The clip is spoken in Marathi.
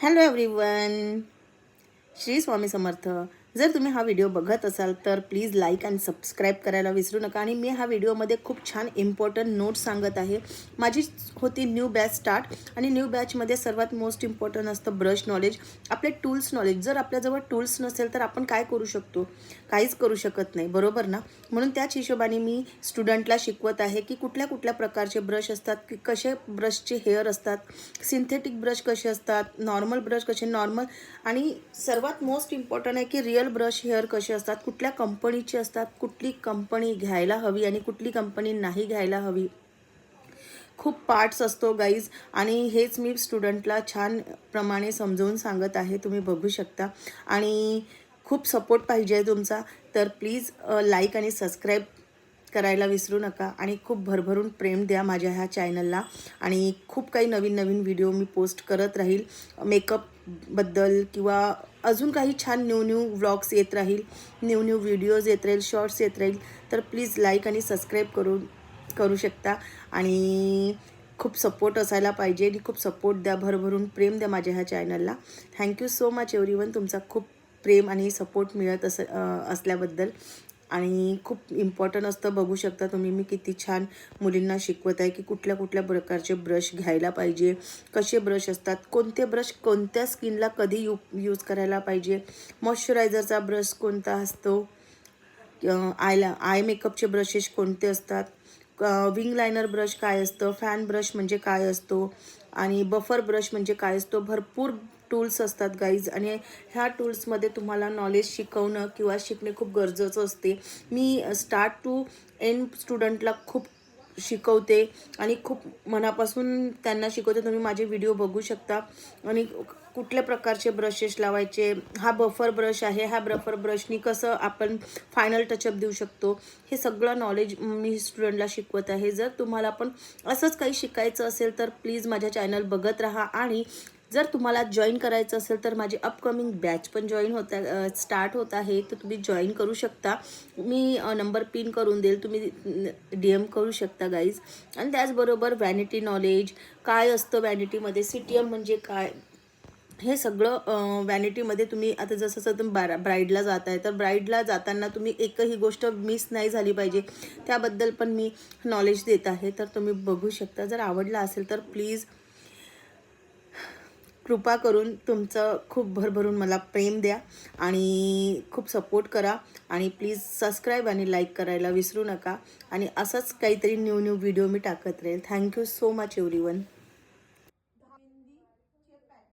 Hello everyone, Shri Swami Samarth. जर तुम्ही हा व्हिडिओ बघत असाल तर प्लीज लाईक आणि सबस्क्राईब करायला विसरू नका। आणि मी हा व्हिडिओमध्ये खूप छान इम्पॉर्टंट नोट्स सांगत आहे। माझी होती न्यू बॅच स्टार्ट, आणि न्यू बॅचमध्ये सर्वात मोस्ट इम्पॉर्टंट असतं ब्रश नॉलेज, आपले टूल्स नॉलेज। जर आपल्याजवळ टूल्स नसेल तर आपण काय करू शकतो? काहीच करू शकत नाही, बरोबर ना? म्हणून त्याच हिशोबाने मी स्टुडंटला शिकवत आहे की कुठल्या कुठल्या प्रकारचे ब्रश असतात, की कसे ब्रशचे हेअर असतात, सिंथेटिक ब्रश कसे असतात, नॉर्मल ब्रश कसे नॉर्मल, आणि सर्वात मोस्ट इम्पॉर्टंट आहे की रिअल ब्रश हेअर कसे असतात, कुठल्या कंपनीचे असतात, कुठली कंपनी घ्यायला हवी आणि कुठली कंपनी नाही घ्यायला हवी। खूप पार्ट्स असतो गाईज, आणि हेच मी स्टुडंटला छान प्रमाणे समजावून सांगत आहे, तुम्ही बघू शकता। आणि खूप सपोर्ट पाहिजे आहे तुमचा, तर प्लीज लाईक आणि सबस्क्राईब करायला विसरू नका, आणि खूप भरभरून प्रेम द्या माझ्या ह्या चॅनलला। आणि खूप काही नवीन नवीन व्हिडिओ मी पोस्ट करत राहील, मेकअपबद्दल किंवा अजून काही छान न्यू व्लॉग्स येत राहील, न्यू व्हिडिओज येत राहील, शॉर्ट्स येत राहील। तर प्लीज लाईक आणि सबस्क्राईब करू शकता, आणि खूप सपोर्ट असायला पाहिजे, आणि खूप सपोर्ट द्या, भरभरून प्रेम द्या माझ्या ह्या चॅनलला। थँक्यू सो मच एव्हरीवन, तुमचा खूप प्रेम आणि सपोर्ट मिळत असल्याबद्दल। आणि खूप इम्पॉर्टंट असतं, बघू शकता तुम्ही मी किती छान मुलींना शिकवत आहे की कुठल्या कुठल्या प्रकारचे ब्रश घ्यायला पाहिजे, कसे ब्रश असतात, कोणते ब्रश कोणत्या स्किनला कधी यूज करायला पाहिजे, मॉइश्चरायझरचा ब्रश कोणता असतो, आय मेकअपचे ब्रशेस कोणते असतात, विंग लायनर ब्रश काय असतं, फॅन ब्रश म्हणजे काय असतो, आणि बफर ब्रश म्हणजे काय असतो। भरपूर टूल्स असतात गाईज, आणि ह्या टूल्समध्ये तुम्हाला नॉलेज शिकवणं किंवा शिकणे खूप गरजेचं असते। मी स्टार्ट टू एंड स्टुडंटला खूप शिकवते, आणि खूप मनापासून त्यांना शिकवते। तुम्ही माझे व्हिडिओ बघू शकता, आणि कुठल्या प्रकारचे ब्रशेस लावायचे, हा बफर ब्रश आहे, ह्या बफर ब्रशनी कसं आपण फायनल टचअप देऊ शकतो, हे सगळं नॉलेज मी स्टुडंटला शिकवत आहे। जर तुम्हाला पण असंच काही शिकायचं असेल तर प्लीज माझ्या चॅनल बघत राहा, आणि जर तुम्हाला जॉईन करायचं असेल तर माझी अपकमिंग बॅच पण स्टार्ट होत आहे, तर तुम्ही जॉईन करू शकता। मी नंबर पिन करून देईल, तुम्ही DM करू शकता गाईज। आणि त्याचबरोबर व्हॅनिटी नॉलेज काय असतं, व्हॅनिटीमध्ये CTM म्हणजे काय, हे सगळं व्हॅनिटीमध्ये तुम्ही आता जसं तुम्ही ब्राईडला जात आहे, तर ब्राईडला जाताना तुम्ही एकही गोष्ट मिस नाही झाली पाहिजे, त्याबद्दल पण मी नॉलेज देत आहे। तर तुम्ही बघू शकता, जर आवडला असेल तर प्लीज कृपा करून तुमचं खूप भरभरून मला प्रेम द्या, आणि खूप सपोर्ट करा, आणि प्लीज सबस्क्राईब आणि लाईक करायला विसरू नका। आणि असंच काहीतरी न्यू व्हिडिओ मी टाकत राहील। Thank you so much everyone.